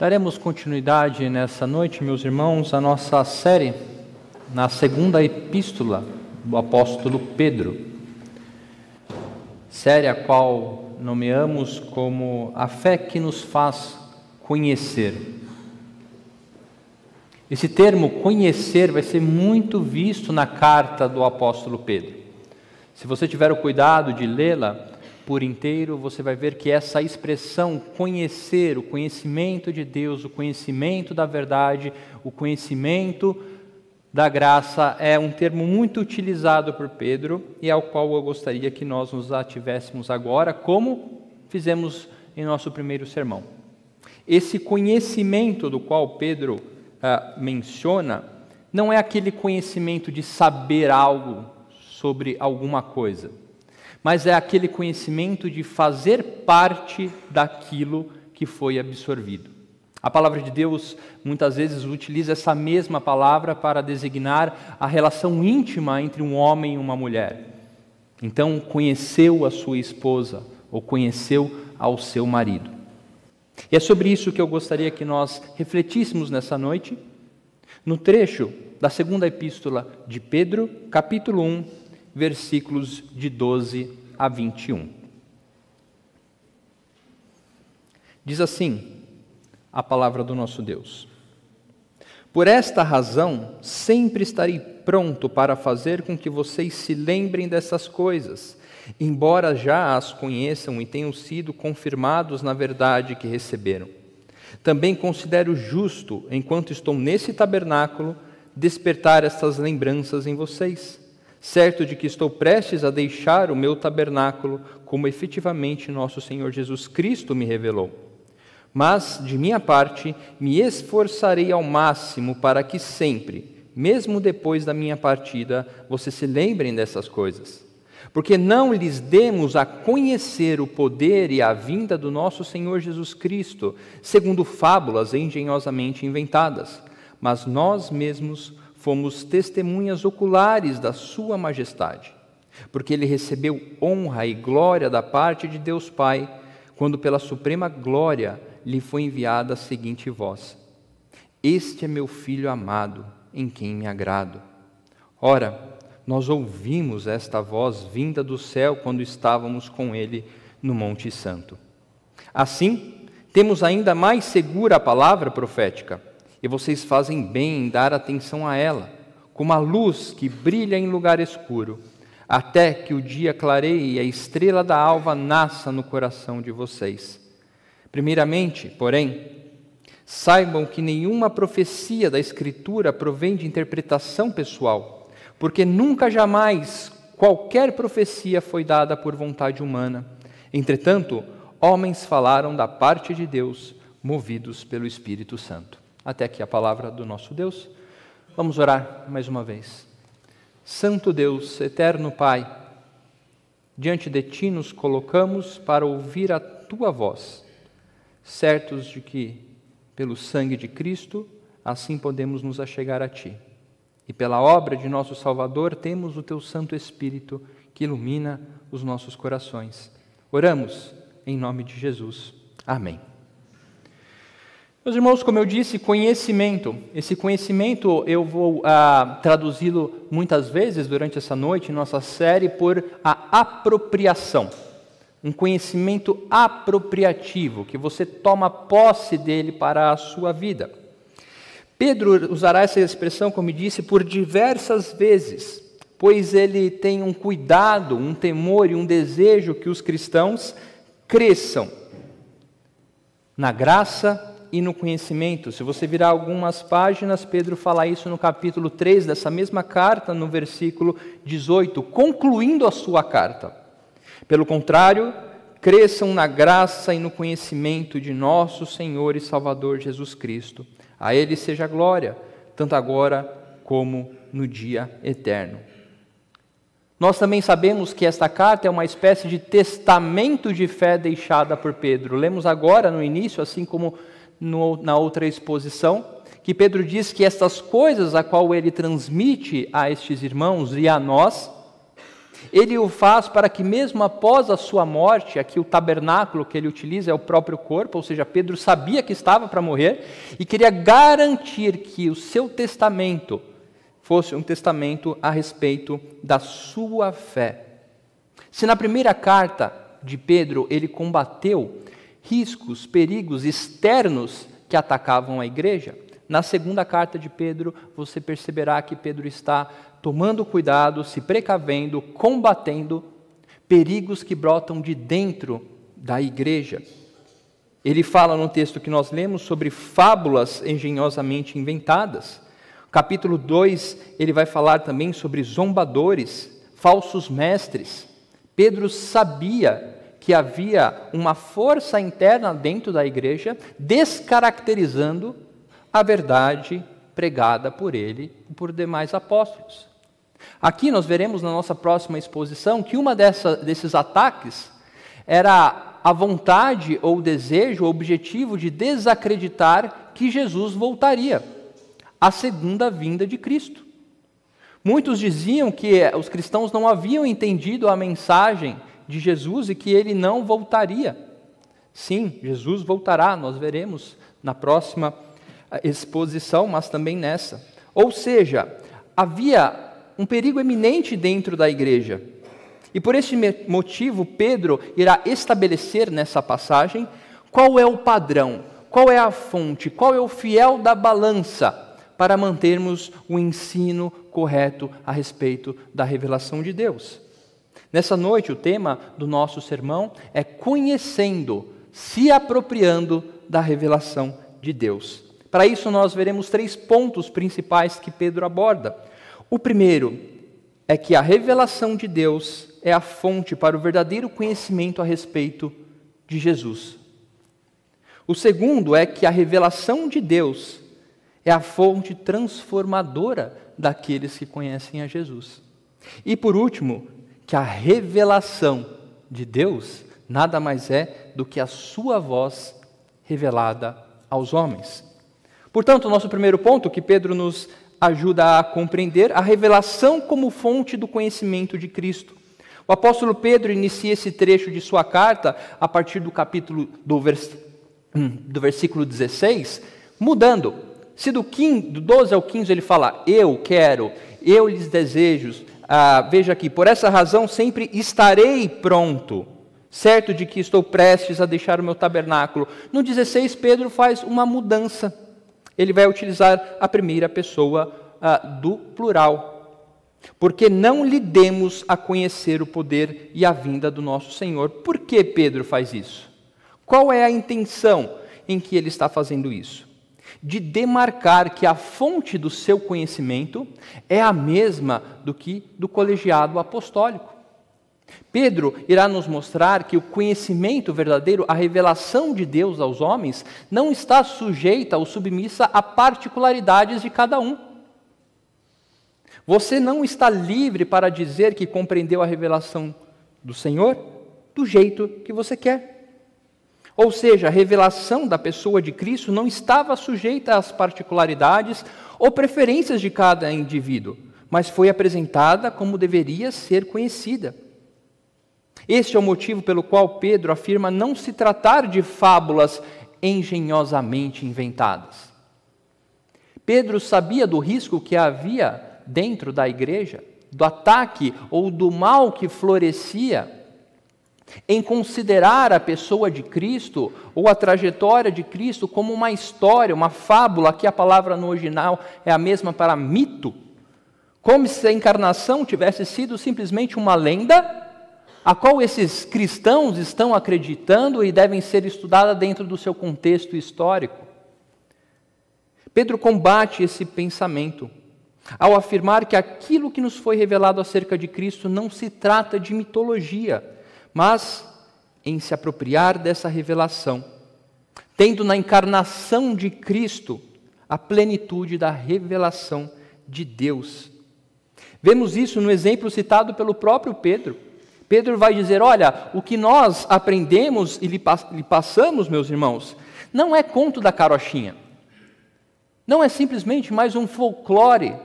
Daremos continuidade nessa noite, meus irmãos, à nossa série na segunda epístola do apóstolo Pedro. Série a qual nomeamos como a fé que nos faz conhecer. Esse termo conhecer vai ser muito visto na carta do apóstolo Pedro. Se você tiver o cuidado de lê-la por inteiro, você vai ver que essa expressão conhecer, o conhecimento de Deus, o conhecimento da verdade, o conhecimento da graça é um termo muito utilizado por Pedro e ao qual eu gostaria que nós nos ativéssemos agora, como fizemos em nosso primeiro sermão. Esse conhecimento do qual Pedro menciona não é aquele conhecimento de saber algo sobre alguma coisa, mas é aquele conhecimento de fazer parte daquilo que foi absorvido. A palavra de Deus muitas vezes utiliza essa mesma palavra para designar a relação íntima entre um homem e uma mulher. Então, conheceu a sua esposa ou conheceu ao seu marido. E é sobre isso que eu gostaria que nós refletíssemos nessa noite, no trecho da segunda epístola de Pedro, capítulo 1, versículos de 12 a 21. Diz assim a palavra do nosso Deus: Por esta razão, sempre estarei pronto para fazer com que vocês se lembrem dessas coisas, embora já as conheçam e tenham sido confirmados na verdade que receberam. Também considero justo, enquanto estou nesse tabernáculo, despertar estas lembranças em vocês, certo de que estou prestes a deixar o meu tabernáculo, como efetivamente nosso Senhor Jesus Cristo me revelou. Mas, de minha parte, me esforçarei ao máximo para que sempre, mesmo depois da minha partida, vocês se lembrem dessas coisas. Porque não lhes demos a conhecer o poder e a vinda do nosso Senhor Jesus Cristo, segundo fábulas engenhosamente inventadas, mas nós mesmos fomos testemunhas oculares da sua majestade, porque ele recebeu honra e glória da parte de Deus Pai, quando pela suprema glória lhe foi enviada a seguinte voz: Este é meu Filho amado, em quem me agrado. Ora, nós ouvimos esta voz vinda do céu quando estávamos com ele no Monte Santo. Assim, temos ainda mais segura a palavra profética, e vocês fazem bem em dar atenção a ela, como a luz que brilha em lugar escuro, até que o dia clareie e a estrela da alva nasça no coração de vocês. Primeiramente, porém, saibam que nenhuma profecia da Escritura provém de interpretação pessoal, porque nunca jamais qualquer profecia foi dada por vontade humana. Entretanto, homens falaram da parte de Deus, movidos pelo Espírito Santo. Até aqui a palavra do nosso Deus. Vamos orar mais uma vez. Santo Deus, eterno Pai, diante de Ti nos colocamos para ouvir a Tua voz, certos de que, pelo sangue de Cristo, assim podemos nos achegar a Ti. E pela obra de nosso Salvador, temos o Teu Santo Espírito que ilumina os nossos corações. Oramos em nome de Jesus. Amém. Meus irmãos, como eu disse, conhecimento. Esse conhecimento eu vou traduzi-lo muitas vezes durante essa noite, em nossa série, por a apropriação. Um conhecimento apropriativo, que você toma posse dele para a sua vida. Pedro usará essa expressão, como disse, por diversas vezes, pois ele tem um cuidado, um temor e um desejo que os cristãos cresçam na graça e no conhecimento. Se você virar algumas páginas, Pedro fala isso no capítulo 3 dessa mesma carta, no versículo 18, concluindo a sua carta. Pelo contrário, cresçam na graça e no conhecimento de nosso Senhor e Salvador Jesus Cristo. A Ele seja a glória, tanto agora como no dia eterno. Nós também sabemos que esta carta é uma espécie de testamento de fé deixada por Pedro. Lemos agora no início, assim como na outra exposição, que Pedro diz que estas coisas a qual ele transmite a estes irmãos e a nós, Ele o faz para que mesmo após a sua morte, aqui o tabernáculo que ele utiliza é o próprio corpo, ou seja, Pedro sabia que estava para morrer e queria garantir que o seu testamento fosse um testamento a respeito da sua fé. Se na primeira carta de Pedro ele combateu riscos, perigos externos que atacavam a igreja, na segunda carta de Pedro você perceberá que Pedro está tomando cuidado, se precavendo, combatendo perigos que brotam de dentro da igreja. Ele fala no texto que nós lemos sobre fábulas engenhosamente inventadas. Capítulo 2, ele vai falar também sobre zombadores, falsos mestres. Pedro sabia que havia uma força interna dentro da igreja, descaracterizando a verdade pregada por ele e por demais apóstolos. Aqui nós veremos na nossa próxima exposição que uma desses ataques era a vontade ou o desejo, o objetivo de desacreditar que Jesus voltaria, a segunda vinda de Cristo. Muitos diziam que os cristãos não haviam entendido a mensagem de Jesus e que ele não voltaria. Sim, Jesus voltará, nós veremos na próxima exposição, mas também nessa. Ou seja, havia um perigo eminente dentro da igreja. E por este motivo, Pedro irá estabelecer nessa passagem qual é o padrão, qual é a fonte, qual é o fiel da balança para mantermos o ensino correto a respeito da revelação de Deus. Nessa noite, o tema do nosso sermão é conhecendo, se apropriando da revelação de Deus. Para isso, nós veremos 3 pontos principais que Pedro aborda. O primeiro é que a revelação de Deus é a fonte para o verdadeiro conhecimento a respeito de Jesus. O segundo é que a revelação de Deus é a fonte transformadora daqueles que conhecem a Jesus. E por último, que a revelação de Deus nada mais é do que a sua voz revelada aos homens. Portanto, o nosso primeiro ponto que Pedro nos ajuda a compreender, a revelação como fonte do conhecimento de Cristo. O apóstolo Pedro inicia esse trecho de sua carta a partir do capítulo do versículo 16, mudando. Se do 12 ao 15 ele fala, eu quero, eu lhes desejo, veja aqui, por essa razão sempre estarei pronto, certo de que estou prestes a deixar o meu tabernáculo. No 16 Pedro faz uma mudança. Ele vai utilizar a primeira pessoa do plural. Porque não lhe demos a conhecer o poder e a vinda do nosso Senhor. Por que Pedro faz isso? Qual é a intenção em que ele está fazendo isso? De demarcar que a fonte do seu conhecimento é a mesma do que do colegiado apostólico. Pedro irá nos mostrar que o conhecimento verdadeiro, a revelação de Deus aos homens, não está sujeita ou submissa a particularidades de cada um. Você não está livre para dizer que compreendeu a revelação do Senhor do jeito que você quer. Ou seja, a revelação da pessoa de Cristo não estava sujeita às particularidades ou preferências de cada indivíduo, mas foi apresentada como deveria ser conhecida. Este é o motivo pelo qual Pedro afirma não se tratar de fábulas engenhosamente inventadas. Pedro sabia do risco que havia dentro da igreja, do ataque ou do mal que florescia em considerar a pessoa de Cristo ou a trajetória de Cristo como uma história, uma fábula, que a palavra no original é a mesma para mito, como se a encarnação tivesse sido simplesmente uma lenda a qual esses cristãos estão acreditando e devem ser estudada dentro do seu contexto histórico. Pedro combate esse pensamento ao afirmar que aquilo que nos foi revelado acerca de Cristo não se trata de mitologia, mas em se apropriar dessa revelação, tendo na encarnação de Cristo a plenitude da revelação de Deus. Vemos isso no exemplo citado pelo próprio Pedro. Pedro vai dizer, olha, o que nós aprendemos e lhe passamos, meus irmãos, não é conto da carochinha. Não é simplesmente mais um folclore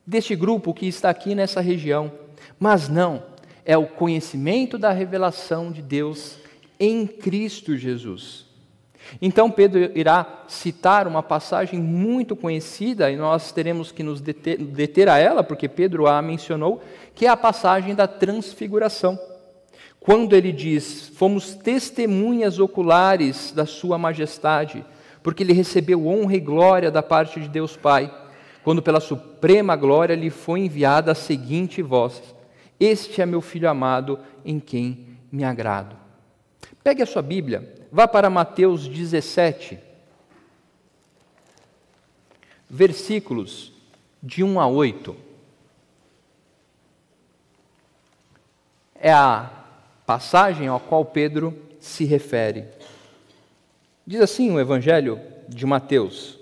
deste grupo que está aqui nessa região. Mas não, é o conhecimento da revelação de Deus em Cristo Jesus. Então Pedro irá citar uma passagem muito conhecida, e nós teremos que nos deter a ela, porque Pedro a mencionou, que é a passagem da transfiguração. Quando ele diz: fomos testemunhas oculares da sua majestade, porque ele recebeu honra e glória da parte de Deus Pai, quando pela suprema glória lhe foi enviada a seguinte voz: este é meu Filho amado, em quem me agrado. Pegue a sua Bíblia, vá para Mateus 17, versículos de 1 a 8. É a passagem ao qual Pedro se refere. Diz assim o Evangelho de Mateus: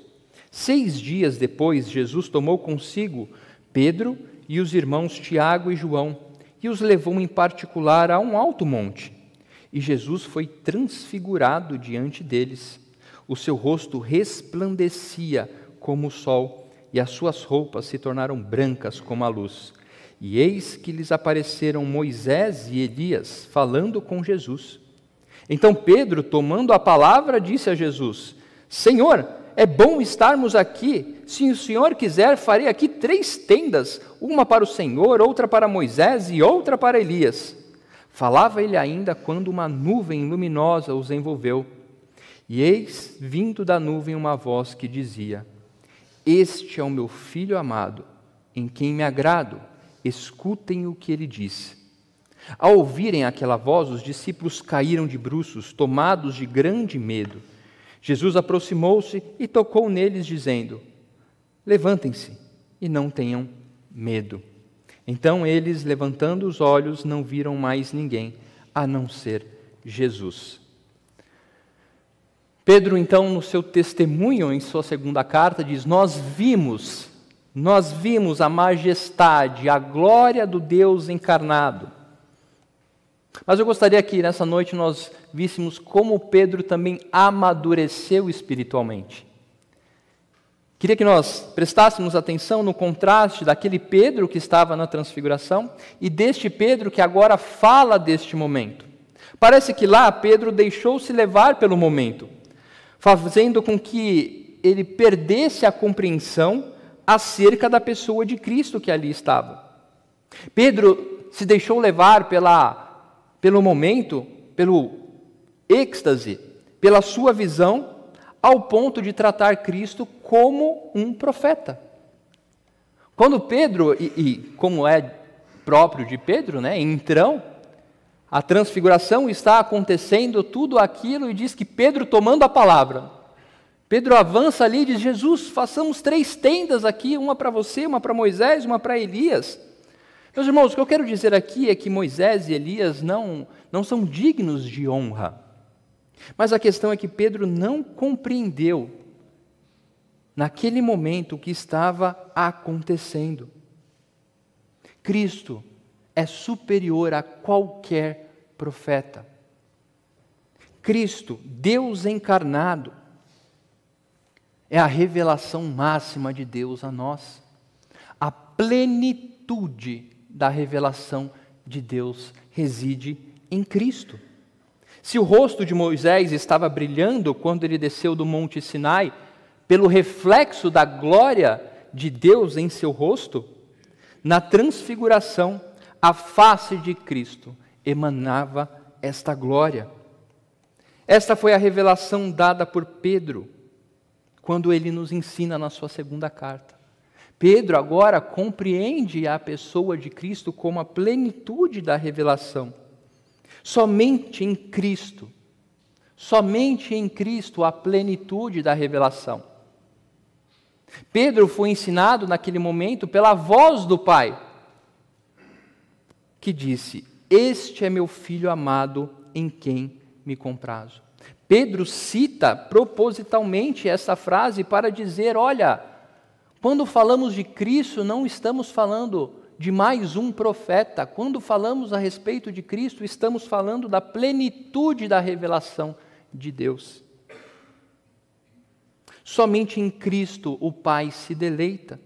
6 dias depois, Jesus tomou consigo Pedro e os irmãos Tiago e João e os levou em particular a um alto monte. E Jesus foi transfigurado diante deles. O seu rosto resplandecia como o sol, e as suas roupas se tornaram brancas como a luz. E eis que lhes apareceram Moisés e Elias, falando com Jesus. Então Pedro, tomando a palavra, disse a Jesus: Senhor, é bom estarmos aqui. Se o Senhor quiser, farei aqui 3 tendas, uma para o Senhor, outra para Moisés e outra para Elias. Falava ele ainda quando uma nuvem luminosa os envolveu. E eis, vindo da nuvem, uma voz que dizia: Este é o meu Filho amado, em quem me agrado, escutem o que ele disse. Ao ouvirem aquela voz, os discípulos caíram de bruços, tomados de grande medo. Jesus aproximou-se e tocou neles, dizendo: Levantem-se e não tenham medo. Então eles, levantando os olhos, não viram mais ninguém, a não ser Jesus. Pedro, então, no seu testemunho, em sua segunda carta, diz: Nós vimos a majestade, a glória do Deus encarnado. Mas eu gostaria que nessa noite nós víssemos como Pedro também amadureceu espiritualmente. Queria que nós prestássemos atenção no contraste daquele Pedro que estava na transfiguração e deste Pedro que agora fala deste momento. Parece que lá Pedro deixou-se levar pelo momento, fazendo com que ele perdesse a compreensão acerca da pessoa de Cristo que ali estava. Pedro se deixou levar pelo momento, pelo êxtase, pela sua visão, ao ponto de tratar Cristo como um profeta. Quando Pedro, e como é próprio de Pedro, então, a transfiguração está acontecendo, tudo aquilo, e diz que Pedro, tomando a palavra, Pedro avança ali e diz: Jesus, façamos 3 tendas aqui, uma para você, uma para Moisés, uma para Elias. Meus irmãos, o que eu quero dizer aqui é que Moisés e Elias não são dignos de honra. Mas a questão é que Pedro não compreendeu, naquele momento, o que estava acontecendo. Cristo é superior a qualquer profeta. Cristo, Deus encarnado, é a revelação máxima de Deus a nós. A plenitude da revelação de Deus reside em Cristo. Se o rosto de Moisés estava brilhando quando ele desceu do Monte Sinai, pelo reflexo da glória de Deus em seu rosto, na transfiguração, a face de Cristo emanava esta glória. Esta foi a revelação dada por Pedro, quando ele nos ensina na sua segunda carta. Pedro agora compreende a pessoa de Cristo como a plenitude da revelação. Somente em Cristo a plenitude da revelação. Pedro foi ensinado naquele momento pela voz do Pai, que disse: Este é meu Filho amado, em quem me comprazo. Pedro cita propositalmente essa frase para dizer: olha, quando falamos de Cristo, não estamos falando de mais um profeta. Quando falamos a respeito de Cristo, estamos falando da plenitude da revelação de Deus. Somente em Cristo o Pai se deleita.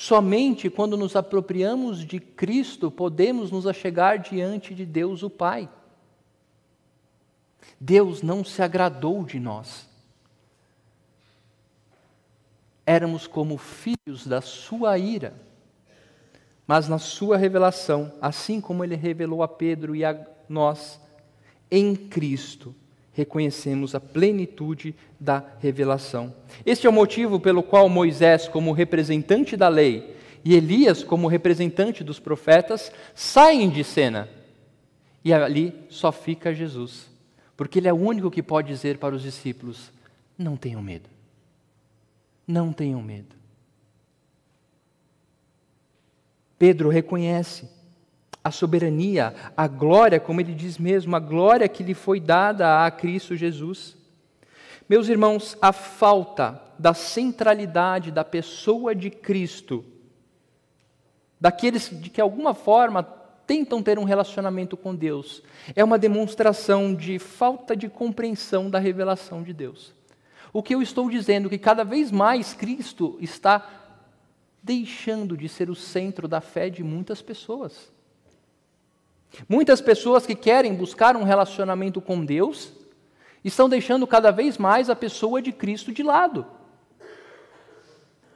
Somente quando nos apropriamos de Cristo podemos nos achegar diante de Deus o Pai. Deus não se agradou de nós. Éramos como filhos da sua ira, mas na sua revelação, assim como ele revelou a Pedro e a nós, em Cristo, reconhecemos a plenitude da revelação. Este é o motivo pelo qual Moisés, como representante da lei, e Elias, como representante dos profetas, saem de cena. E ali só fica Jesus, porque ele é o único que pode dizer para os discípulos: não tenham medo. Não tenham medo. Pedro reconhece a soberania, a glória, como ele diz mesmo, a glória que lhe foi dada a Cristo Jesus. Meus irmãos, a falta da centralidade da pessoa de Cristo, daqueles de que de alguma forma tentam ter um relacionamento com Deus, é uma demonstração de falta de compreensão da revelação de Deus. O que eu estou dizendo é que cada vez mais Cristo está deixando de ser o centro da fé de muitas pessoas. Muitas pessoas que querem buscar um relacionamento com Deus estão deixando cada vez mais a pessoa de Cristo de lado,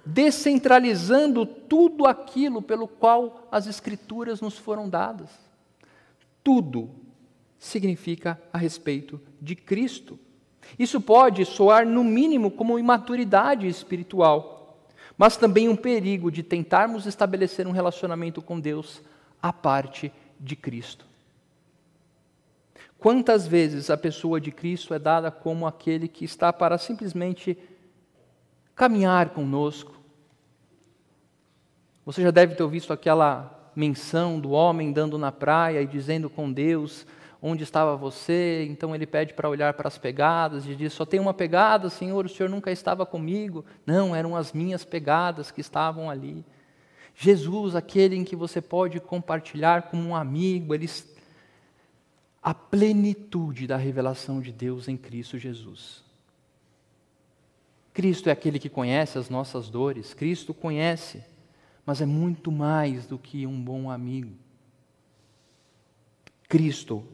descentralizando tudo aquilo pelo qual as Escrituras nos foram dadas. Tudo significa a respeito de Cristo. Isso pode soar, no mínimo, como imaturidade espiritual, mas também um perigo de tentarmos estabelecer um relacionamento com Deus à parte de Cristo. Quantas vezes a pessoa de Cristo é dada como aquele que está para simplesmente caminhar conosco? Você já deve ter visto aquela menção do homem andando na praia e dizendo com Deus: onde estava você? Então ele pede para olhar para as pegadas e diz: só tem uma pegada, Senhor, o Senhor nunca estava comigo. Não, eram as minhas pegadas que estavam ali. Jesus, aquele em que você pode compartilhar como um amigo, a plenitude da revelação de Deus em Cristo Jesus. Cristo é aquele que conhece as nossas dores, Cristo conhece, mas é muito mais do que um bom amigo. Cristo,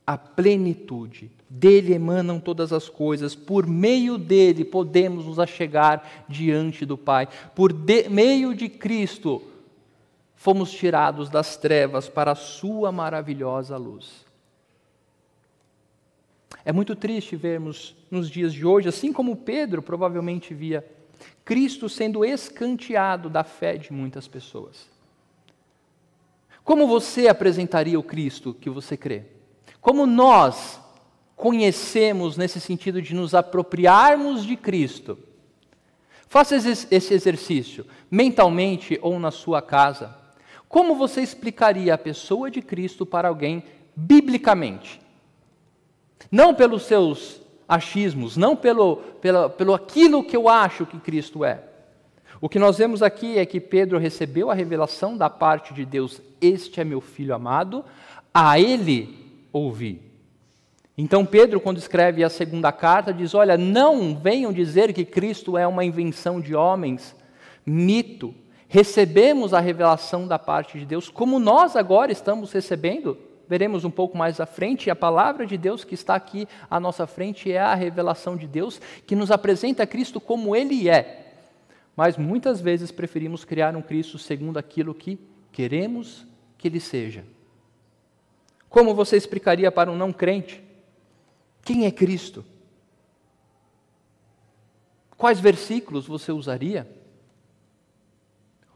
a plenitude, dele emanam todas as coisas, por meio dele podemos nos achegar diante do Pai. Por meio de Cristo, fomos tirados das trevas para a sua maravilhosa luz. É muito triste vermos nos dias de hoje, assim como Pedro provavelmente via, Cristo sendo escanteado da fé de muitas pessoas. Como você apresentaria o Cristo que você crê? Como nós conhecemos nesse sentido de nos apropriarmos de Cristo? Faça esse exercício, mentalmente ou na sua casa. Como você explicaria a pessoa de Cristo para alguém biblicamente? Não pelos seus achismos, não pelo aquilo que eu acho que Cristo é. O que nós vemos aqui é que Pedro recebeu a revelação da parte de Deus: este é meu filho amado, a ele ouvi. Então Pedro, quando escreve a segunda carta, diz: olha, não venham dizer que Cristo é uma invenção de homens, mito. Recebemos a revelação da parte de Deus, como nós agora estamos recebendo. Veremos um pouco mais à frente, a palavra de Deus que está aqui à nossa frente é a revelação de Deus, que nos apresenta Cristo como Ele é. Mas muitas vezes preferimos criar um Cristo segundo aquilo que queremos que Ele seja. Como você explicaria para um não crente quem é Cristo? Quais versículos você usaria?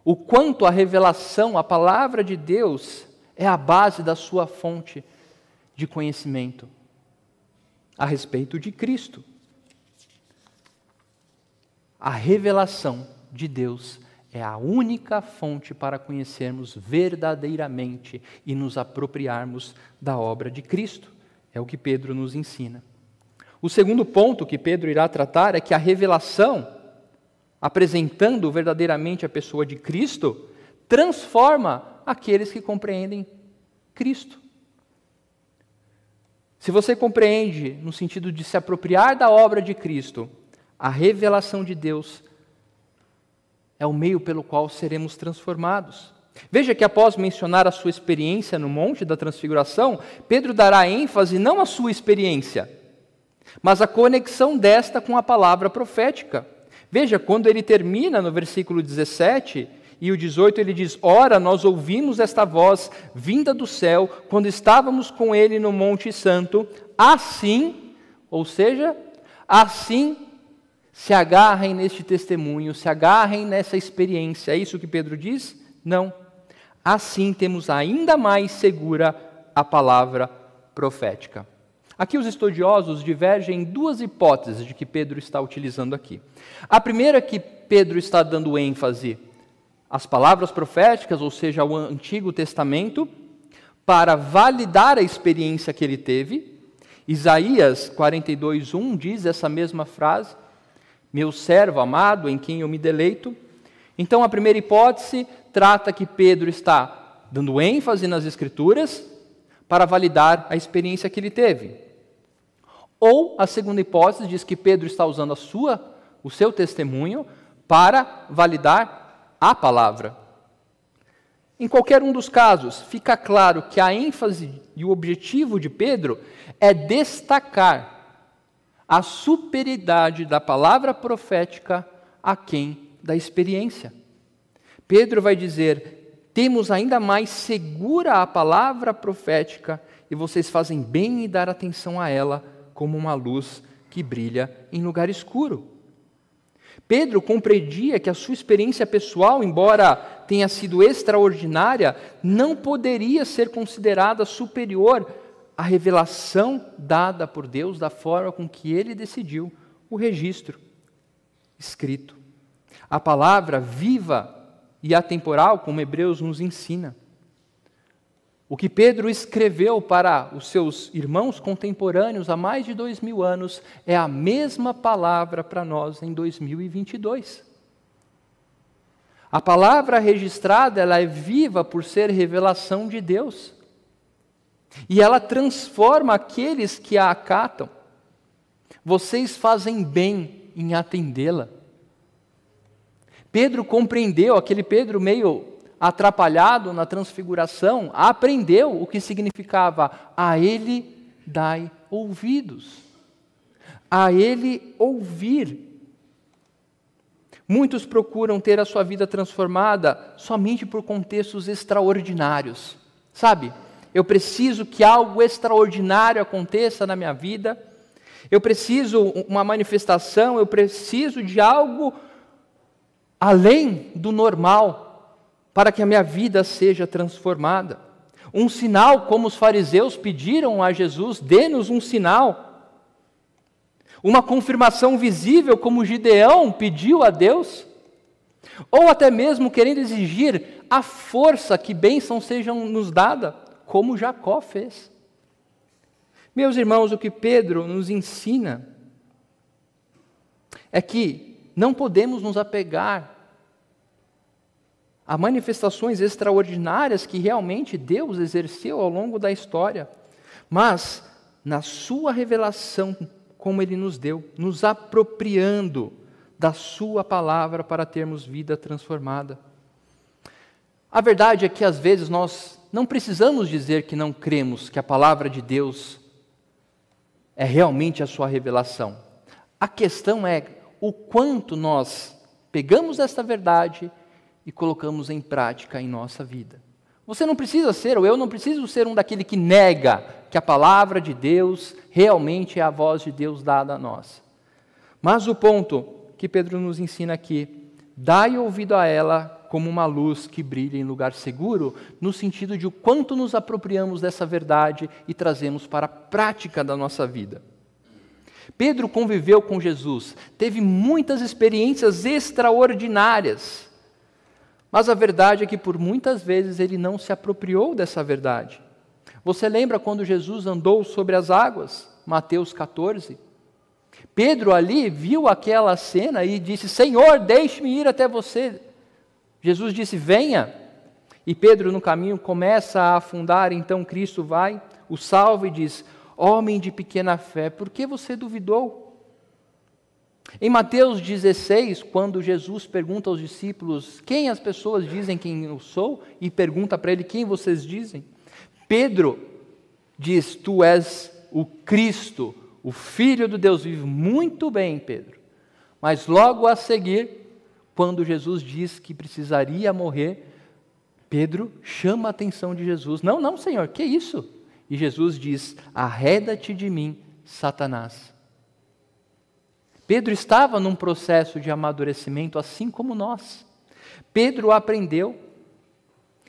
O quanto a revelação, a palavra de Deus, é a base da sua fonte de conhecimento a respeito de Cristo. A revelação de Deus é a única fonte para conhecermos verdadeiramente e nos apropriarmos da obra de Cristo. É o que Pedro nos ensina. O segundo ponto que Pedro irá tratar é que a revelação, apresentando verdadeiramente a pessoa de Cristo, transforma aqueles que compreendem Cristo. Se você compreende no sentido de se apropriar da obra de Cristo, a revelação de Deus é o meio pelo qual seremos transformados. Veja que após mencionar a sua experiência no Monte da Transfiguração, Pedro dará ênfase não à sua experiência, mas à conexão desta com a palavra profética. Veja, quando ele termina no versículo 17 e o 18, ele diz: ora, nós ouvimos esta voz vinda do céu, quando estávamos com ele no Monte Santo, assim, ou seja, assim se agarrem neste testemunho, se agarrem nessa experiência. É isso que Pedro diz? Não. Assim temos ainda mais segura a palavra profética. Aqui os estudiosos divergem em duas hipóteses de que Pedro está utilizando aqui. A primeira é que Pedro está dando ênfase às palavras proféticas, ou seja, ao Antigo Testamento, para validar a experiência que ele teve. Isaías 42:1 diz essa mesma frase: meu servo amado, em quem eu me deleito. Então, a primeira hipótese trata que Pedro está dando ênfase nas Escrituras para validar a experiência que ele teve. Ou, a segunda hipótese diz que Pedro está usando o seu testemunho para validar a palavra. Em qualquer um dos casos, fica claro que a ênfase e o objetivo de Pedro é destacar a superioridade da palavra profética aquém da experiência. Pedro vai dizer: temos ainda mais segura a palavra profética e vocês fazem bem em dar atenção a ela como uma luz que brilha em lugar escuro. Pedro compreendia que a sua experiência pessoal, embora tenha sido extraordinária, não poderia ser considerada superior à revelação dada por Deus da forma com que ele decidiu o registro escrito. A palavra viva e atemporal, como Hebreus nos ensina. O que Pedro escreveu para os seus irmãos contemporâneos há mais de 2000 anos é a mesma palavra para nós em 2022. A palavra registrada, ela é viva por ser revelação de Deus. E ela transforma aqueles que a acatam. Vocês fazem bem em atendê-la. Pedro compreendeu, aquele Pedro meio atrapalhado na transfiguração, aprendeu o que significava: a ele dai ouvidos, a ele ouvir. Muitos procuram ter a sua vida transformada somente por contextos extraordinários. Sabe, eu preciso que algo extraordinário aconteça na minha vida, eu preciso uma manifestação, eu preciso de algo além do normal, para que a minha vida seja transformada. Um sinal, como os fariseus pediram a Jesus: dê-nos um sinal. Uma confirmação visível, como Gideão pediu a Deus. Ou até mesmo querendo exigir a força que bênçãos sejam nos dadas, como Jacó fez. Meus irmãos, o que Pedro nos ensina é que não podemos nos apegar a manifestações extraordinárias que realmente Deus exerceu ao longo da história, mas na sua revelação, como Ele nos deu, nos apropriando da sua palavra para termos vida transformada. A verdade é que às vezes nós não precisamos dizer que não cremos que a palavra de Deus é realmente a sua revelação. A questão é o quanto nós pegamos esta verdade e colocamos em prática em nossa vida. Você não precisa ser, ou eu não preciso ser um daquele que nega que a palavra de Deus realmente é a voz de Deus dada a nós. Mas o ponto que Pedro nos ensina aqui: dai ouvido a ela como uma luz que brilha em lugar seguro, no sentido de o quanto nos apropriamos dessa verdade e trazemos para a prática da nossa vida. Pedro conviveu com Jesus, teve muitas experiências extraordinárias, mas a verdade é que por muitas vezes ele não se apropriou dessa verdade. Você lembra quando Jesus andou sobre as águas? Mateus 14. Pedro ali viu aquela cena e disse: Senhor, deixe-me ir até você. Jesus disse: venha. E Pedro no caminho começa a afundar, então Cristo vai, o salva e diz: homem de pequena fé, por que você duvidou? Em Mateus 16, quando Jesus pergunta aos discípulos quem as pessoas dizem quem eu sou, e pergunta para ele quem vocês dizem, Pedro diz: tu és o Cristo, o Filho do Deus vivo. Muito bem, Pedro. Mas logo a seguir, quando Jesus diz que precisaria morrer, Pedro chama a atenção de Jesus. Não, não, Senhor, que isso? E Jesus diz: arreda-te de mim, Satanás. Pedro estava num processo de amadurecimento, assim como nós. Pedro aprendeu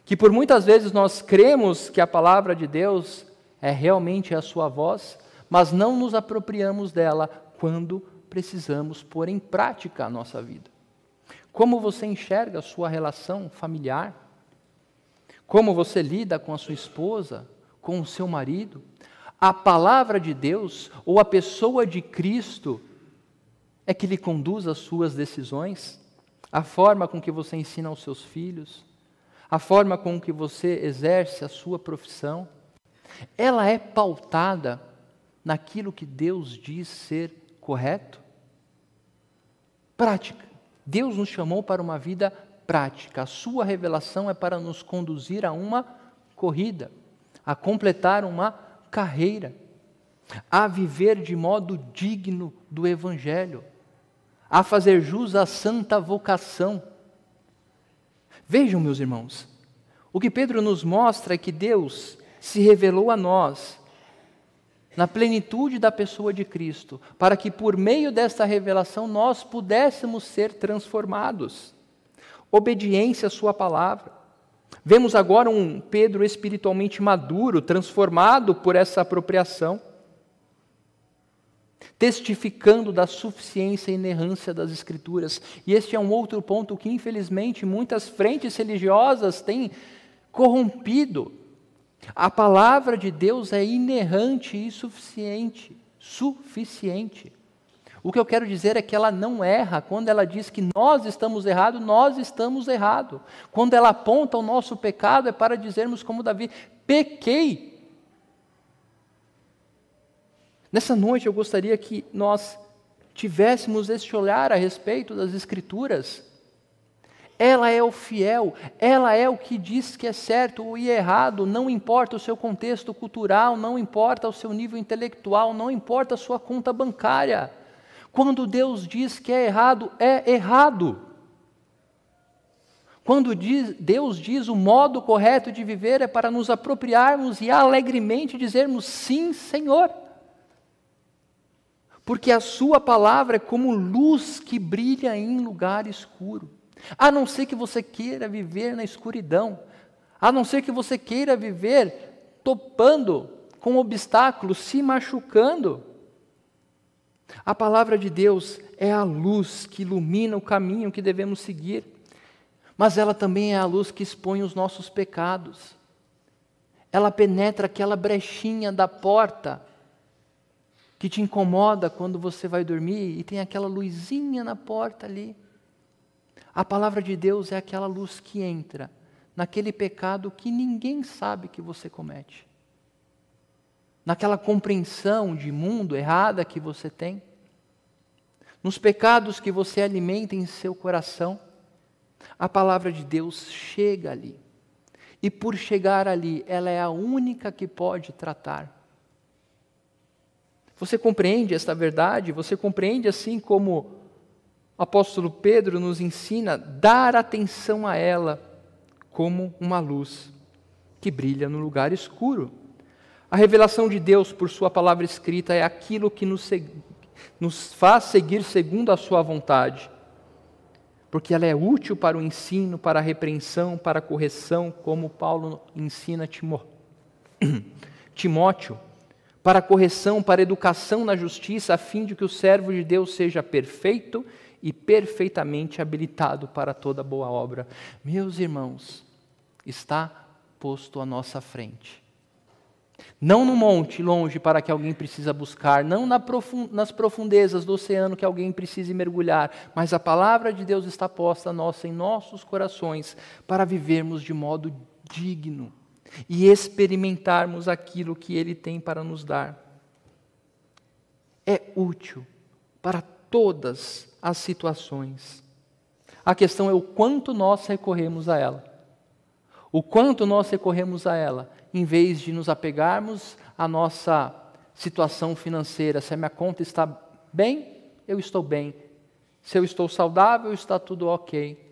que por muitas vezes nós cremos que a palavra de Deus é realmente a sua voz, mas não nos apropriamos dela quando precisamos pôr em prática a nossa vida. Como você enxerga a sua relação familiar? Como você lida com a sua esposa, com o seu marido? A palavra de Deus ou a pessoa de Cristo é que lhe conduz às suas decisões? A forma com que você ensina aos seus filhos? A forma com que você exerce a sua profissão? Ela é pautada naquilo que Deus diz ser correto? Prática. Deus nos chamou para uma vida prática. A sua revelação é para nos conduzir a uma corrida, a completar uma carreira, a viver de modo digno do Evangelho, a fazer jus à santa vocação. Vejam, meus irmãos, o que Pedro nos mostra é que Deus se revelou a nós na plenitude da pessoa de Cristo, para que por meio desta revelação nós pudéssemos ser transformados. Obediência à sua palavra. Vemos agora um Pedro espiritualmente maduro, transformado por essa apropriação, testificando da suficiência e inerrância das Escrituras. E este é um outro ponto que, infelizmente, muitas frentes religiosas têm corrompido. A palavra de Deus é inerrante e suficiente. O que eu quero dizer é que ela não erra. Quando ela diz que nós estamos errados, nós estamos errados. Quando ela aponta o nosso pecado, é para dizermos como Davi: pequei. Nessa noite eu gostaria que nós tivéssemos este olhar a respeito das Escrituras. Ela é o fiel, ela é o que diz que é certo e errado, não importa o seu contexto cultural, não importa o seu nível intelectual, não importa a sua conta bancária. Quando Deus diz que é errado, é errado. Quando Deus diz o modo correto de viver é para nos apropriarmos e alegremente dizermos: sim, Senhor. Porque a sua palavra é como luz que brilha em lugar escuro. A não ser que você queira viver na escuridão, a não ser que você queira viver topando com obstáculos, se machucando. A palavra de Deus é a luz que ilumina o caminho que devemos seguir, mas ela também é a luz que expõe os nossos pecados. Ela penetra aquela brechinha da porta que te incomoda quando você vai dormir e tem aquela luzinha na porta ali. A palavra de Deus é aquela luz que entra naquele pecado que ninguém sabe que você comete, naquela compreensão de mundo errada que você tem, nos pecados que você alimenta em seu coração. A palavra de Deus chega ali, e por chegar ali, ela é a única que pode tratar. Você compreende esta verdade? Você compreende, assim como o apóstolo Pedro nos ensina, dar atenção a ela como uma luz que brilha no lugar escuro. A revelação de Deus por sua palavra escrita é aquilo que nos faz seguir segundo a sua vontade, porque ela é útil para o ensino, para a repreensão, para a correção, como Paulo ensina Timóteo, para a correção, para a educação na justiça, a fim de que o servo de Deus seja perfeito e perfeitamente habilitado para toda boa obra. Meus irmãos, está posto à nossa frente. Não no monte, longe, para que alguém precisa buscar, não nas profundezas do oceano que alguém precise mergulhar, mas a palavra de Deus está posta em nossos corações, para vivermos de modo digno e experimentarmos aquilo que Ele tem para nos dar. É útil para todas as situações. A questão é o quanto nós recorremos a ela. O quanto nós recorremos a ela, em vez de nos apegarmos à nossa situação financeira. Se a minha conta está bem, eu estou bem. Se eu estou saudável, está tudo ok.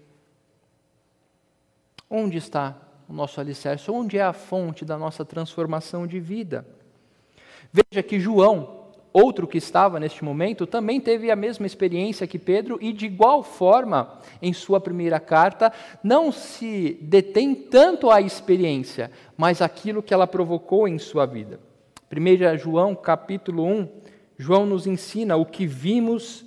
Onde está o nosso alicerce? Onde é a fonte da nossa transformação de vida? Veja que João, outro que estava neste momento, também teve a mesma experiência que Pedro e, de igual forma, em sua primeira carta, não se detém tanto à experiência, mas aquilo que ela provocou em sua vida. 1 João, capítulo 1, João nos ensina o que vimos,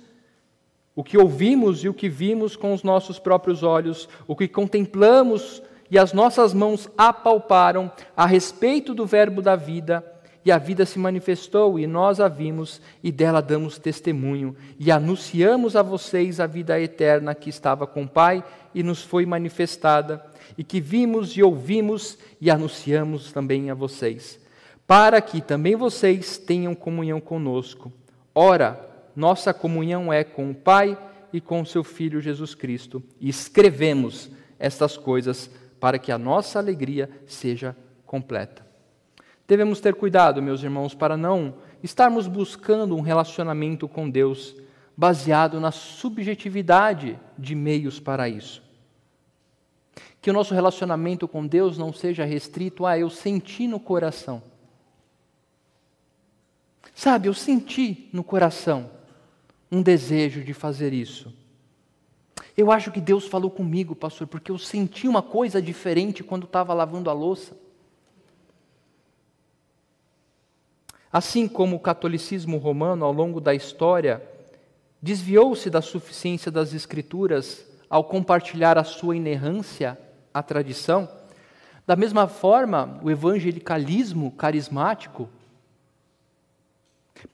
o que ouvimos e o que vimos com os nossos próprios olhos, o que contemplamos e as nossas mãos apalparam a respeito do verbo da vida. E a vida se manifestou, e nós a vimos, e dela damos testemunho, e anunciamos a vocês a vida eterna que estava com o Pai, e nos foi manifestada, e que vimos e ouvimos, e anunciamos também a vocês, para que também vocês tenham comunhão conosco. Ora, nossa comunhão é com o Pai e com o seu Filho Jesus Cristo, e escrevemos estas coisas para que a nossa alegria seja completa. Devemos ter cuidado, meus irmãos, para não estarmos buscando um relacionamento com Deus baseado na subjetividade de meios para isso. Que o nosso relacionamento com Deus não seja restrito a eu senti no coração. Sabe, eu senti no coração um desejo de fazer isso. Eu acho que Deus falou comigo, pastor, porque eu senti uma coisa diferente quando estava lavando a louça. Assim como o catolicismo romano, ao longo da história, desviou-se da suficiência das Escrituras ao compartilhar a sua inerrância à tradição, da mesma forma, o evangelicalismo carismático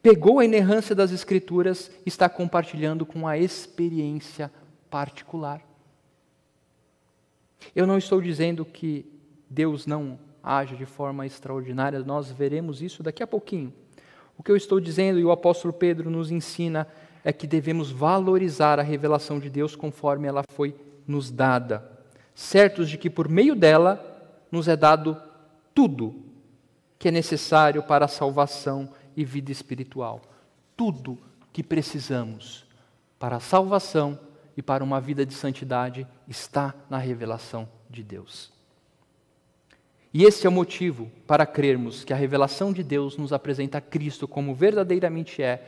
pegou a inerrância das Escrituras e está compartilhando com a experiência particular. Eu não estou dizendo que Deus não age de forma extraordinária, nós veremos isso daqui a pouquinho. O que eu estou dizendo, e o apóstolo Pedro nos ensina, é que devemos valorizar a revelação de Deus conforme ela foi nos dada, certos de que por meio dela nos é dado tudo que é necessário para a salvação e vida espiritual. Tudo que precisamos para a salvação e para uma vida de santidade está na revelação de Deus. E esse é o motivo para crermos que a revelação de Deus nos apresenta Cristo como verdadeiramente é,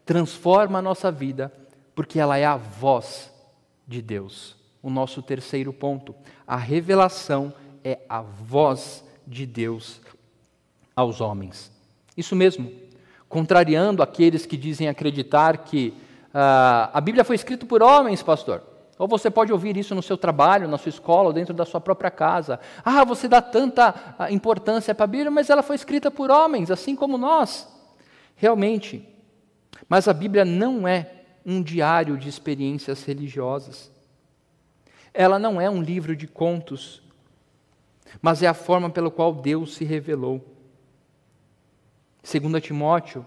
transforma a nossa vida, porque ela é a voz de Deus. O nosso terceiro ponto, a revelação é a voz de Deus aos homens. Isso mesmo, contrariando aqueles que dizem acreditar que a Bíblia foi escrita por homens, pastor. Ou você pode ouvir isso no seu trabalho, na sua escola, ou dentro da sua própria casa. Ah, você dá tanta importância para a Bíblia, mas ela foi escrita por homens, assim como nós. Realmente. Mas a Bíblia não é um diário de experiências religiosas. Ela não é um livro de contos, mas é a forma pela qual Deus se revelou. 2 Timóteo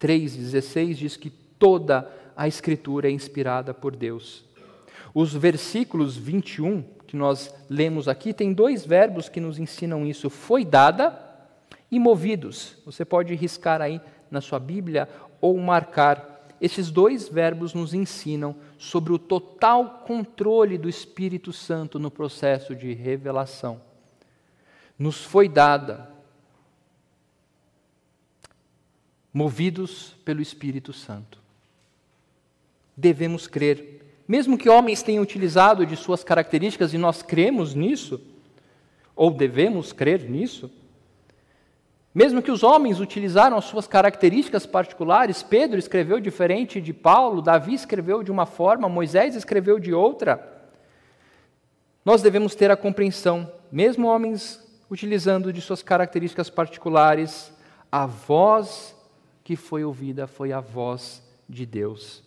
3,16 diz que toda a Escritura é inspirada por Deus. Os versículos 21, que nós lemos aqui, tem dois verbos que nos ensinam isso. Foi dada e movidos. Você pode riscar aí na sua Bíblia ou marcar. Esses dois verbos nos ensinam sobre o total controle do Espírito Santo no processo de revelação. Nos foi dada, movidos pelo Espírito Santo. Devemos crer. Mesmo que homens tenham utilizado de suas características, e nós cremos nisso, ou devemos crer nisso, mesmo que os homens utilizaram as suas características particulares, Pedro escreveu diferente de Paulo, Davi escreveu de uma forma, Moisés escreveu de outra, nós devemos ter a compreensão, mesmo homens utilizando de suas características particulares, a voz que foi ouvida foi a voz de Deus.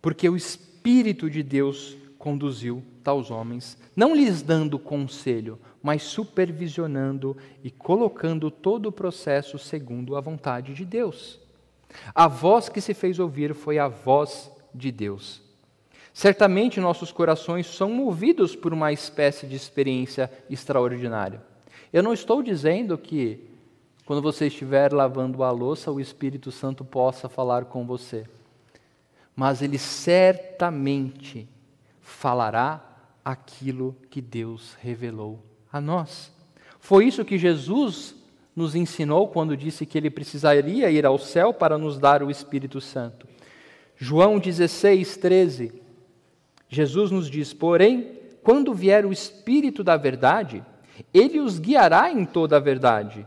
Porque o Espírito de Deus conduziu tais homens, não lhes dando conselho, mas supervisionando e colocando todo o processo segundo a vontade de Deus. A voz que se fez ouvir foi a voz de Deus. Certamente nossos corações são movidos por uma espécie de experiência extraordinária. Eu não estou dizendo que quando você estiver lavando a louça, o Espírito Santo possa falar com você. Mas ele certamente falará aquilo que Deus revelou a nós. Foi isso que Jesus nos ensinou quando disse que ele precisaria ir ao céu para nos dar o Espírito Santo. João 16, 13. Jesus nos diz: porém, quando vier o Espírito da verdade, ele os guiará em toda a verdade.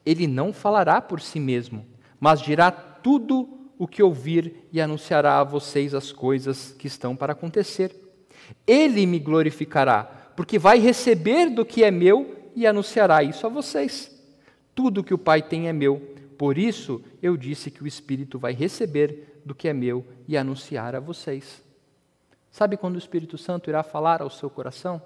Ele não falará por si mesmo, mas dirá tudo o que ouvir e anunciará a vocês as coisas que estão para acontecer. Ele me glorificará, porque vai receber do que é meu e anunciará isso a vocês. Tudo que o Pai tem é meu, por isso eu disse que o Espírito vai receber do que é meu e anunciar a vocês. Sabe quando o Espírito Santo irá falar ao seu coração?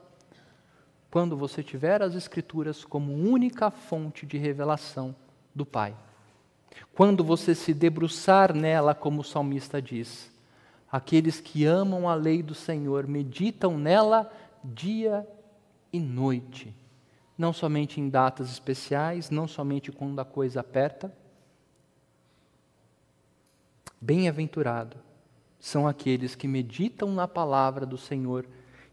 Quando você tiver as Escrituras como única fonte de revelação do Pai. Quando você se debruçar nela, como o salmista diz, aqueles que amam a lei do Senhor meditam nela dia e noite, não somente em datas especiais, não somente quando a coisa aperta. Bem-aventurado são aqueles que meditam na palavra do Senhor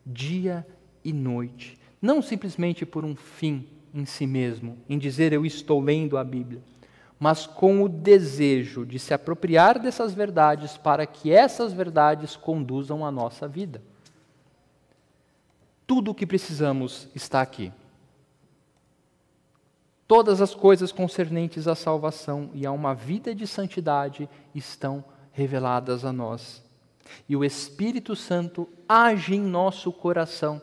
dia e noite, não simplesmente por um fim em si mesmo, em dizer eu estou lendo a Bíblia, mas com o desejo de se apropriar dessas verdades para que essas verdades conduzam a nossa vida. Tudo o que precisamos está aqui. Todas as coisas concernentes à salvação e a uma vida de santidade estão reveladas a nós. E o Espírito Santo age em nosso coração,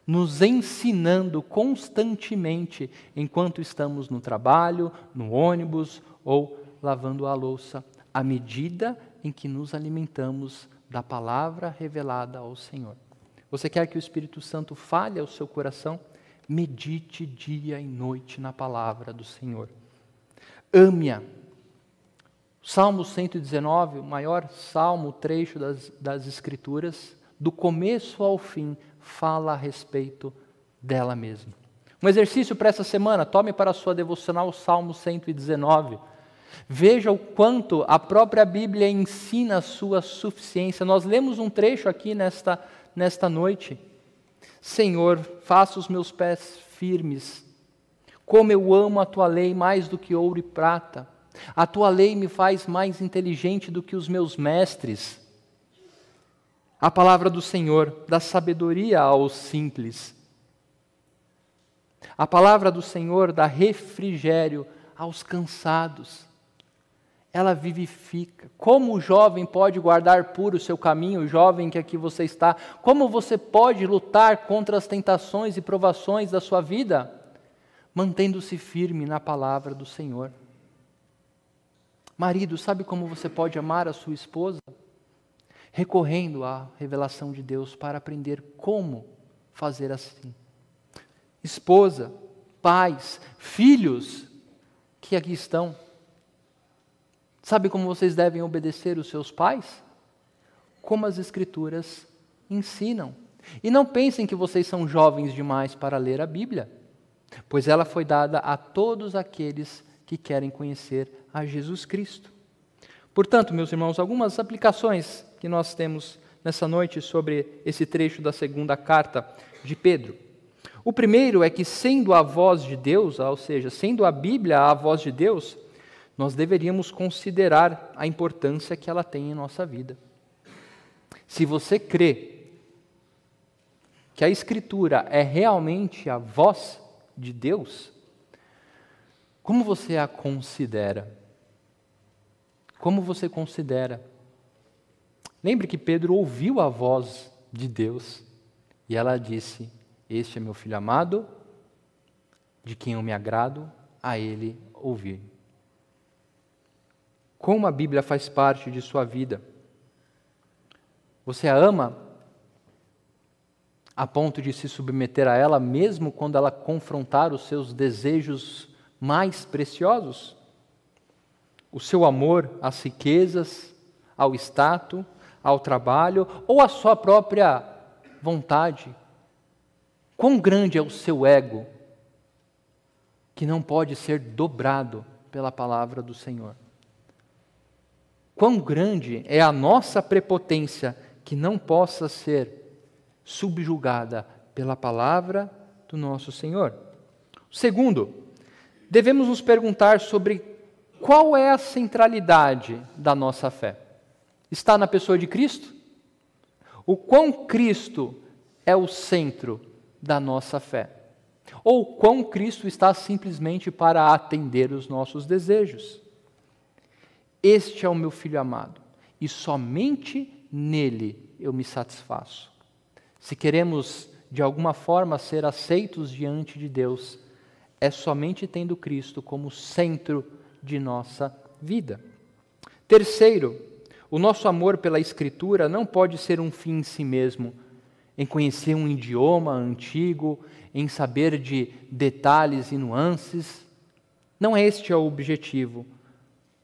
nos ensinando constantemente enquanto estamos no trabalho, no ônibus ou lavando a louça, à medida em que nos alimentamos da palavra revelada ao Senhor. Você quer que o Espírito Santo fale ao seu coração? Medite dia e noite na palavra do Senhor. Ame-a. Salmo 119, o maior salmo, trecho das Escrituras, do começo ao fim, fala a respeito dela mesma. Um exercício para essa semana, tome para a sua devocional o Salmo 119. Veja o quanto a própria Bíblia ensina a sua suficiência. Nós lemos um trecho aqui nesta noite. Senhor, faça os meus pés firmes. Como eu amo a tua lei mais do que ouro e prata. A tua lei me faz mais inteligente do que os meus mestres. A palavra do Senhor dá sabedoria aos simples. A palavra do Senhor dá refrigério aos cansados. Ela vivifica. Como o jovem pode guardar puro o seu caminho, o jovem que aqui você está? Como você pode lutar contra as tentações e provações da sua vida? Mantendo-se firme na palavra do Senhor. Marido, sabe como você pode amar a sua esposa? Recorrendo à revelação de Deus para aprender como fazer assim. Esposa, pais, filhos que aqui estão, sabe como vocês devem obedecer os seus pais? Como as Escrituras ensinam. E não pensem que vocês são jovens demais para ler a Bíblia, pois ela foi dada a todos aqueles que querem conhecer a Jesus Cristo. Portanto, meus irmãos, algumas aplicações que nós temos nessa noite sobre esse trecho da segunda carta de Pedro. O primeiro é que, sendo a voz de Deus, ou seja, sendo a Bíblia a voz de Deus, nós deveríamos considerar a importância que ela tem em nossa vida. Se você crê que a Escritura é realmente a voz de Deus, como você a considera? Como você considera? Lembre que Pedro ouviu a voz de Deus e ela disse: este é meu filho amado, de quem eu me agrado, a ele ouvir. Como a Bíblia faz parte de sua vida? Você a ama a ponto de se submeter a ela, mesmo quando ela confrontar os seus desejos mais preciosos? o seu amor às riquezas, ao status, ao trabalho ou à sua própria vontade? Quão grande é o seu ego que não pode ser dobrado pela palavra do Senhor? Quão grande é a nossa prepotência que não possa ser subjugada pela palavra do nosso Senhor? Segundo, devemos nos perguntar sobre qual é a centralidade da nossa fé. Está na pessoa de Cristo? O quão Cristo é o centro da nossa fé? Ou quão Cristo está simplesmente para atender os nossos desejos? Este é o meu Filho amado, e somente nele eu me satisfaço. Se queremos, de alguma forma, ser aceitos diante de Deus, é somente tendo Cristo como centro de nossa vida. Terceiro, o nosso amor pela Escritura não pode ser um fim em si mesmo, em conhecer um idioma antigo, em saber de detalhes e nuances. Não é este o objetivo,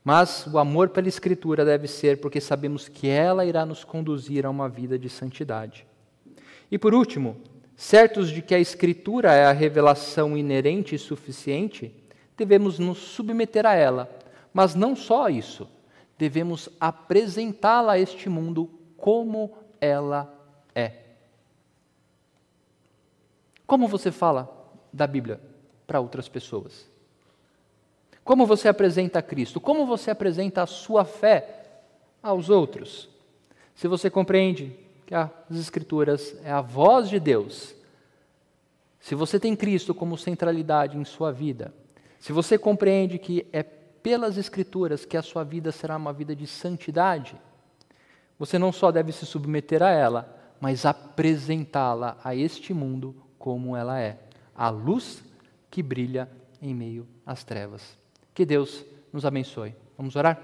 mas o amor pela Escritura deve ser porque sabemos que ela irá nos conduzir a uma vida de santidade. E por último, certos de que a Escritura é a revelação inerente e suficiente, devemos nos submeter a ela, mas não só isso, devemos apresentá-la a este mundo como ela é. Como você fala da Bíblia para outras pessoas? Como você apresenta a Cristo? Como você apresenta a sua fé aos outros? Se você compreende que as Escrituras é a voz de Deus, se você tem Cristo como centralidade em sua vida, se você compreende que é pelas Escrituras que a sua vida será uma vida de santidade, você não só deve se submeter a ela, mas apresentá-la a este mundo como ela é, a luz que brilha em meio às trevas. Que Deus nos abençoe. Vamos orar?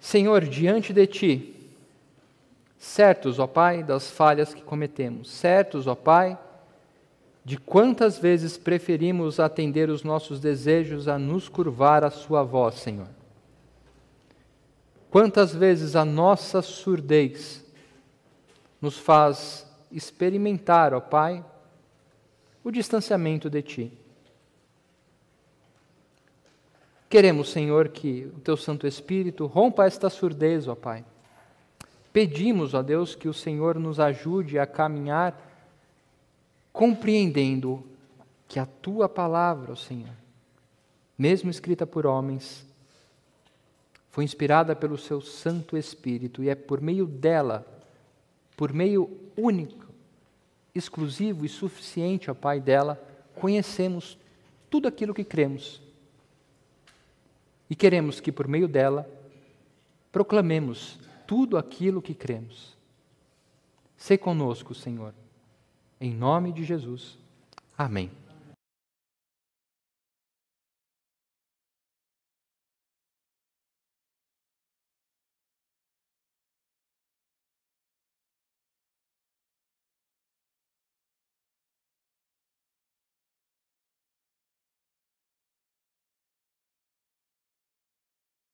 Senhor, diante de Ti, certos, ó Pai, das falhas que cometemos, certos, ó Pai, de quantas vezes preferimos atender os nossos desejos a nos curvar à Sua voz, Senhor. Quantas vezes a nossa surdez nos faz experimentar, ó Pai, o distanciamento de Ti. Queremos, Senhor, que o Teu Santo Espírito rompa esta surdez, ó Pai. Pedimos, ó Deus, que o Senhor nos ajude a caminhar compreendendo que a Tua palavra, ó Senhor, mesmo escrita por homens, foi inspirada pelo Seu Santo Espírito e é por meio dela, por meio único, exclusivo e suficiente, ó Pai, dela, conhecemos tudo aquilo que cremos. E queremos que, por meio dela, proclamemos tudo aquilo que cremos. Sê conosco, Senhor. Em nome de Jesus. Amém.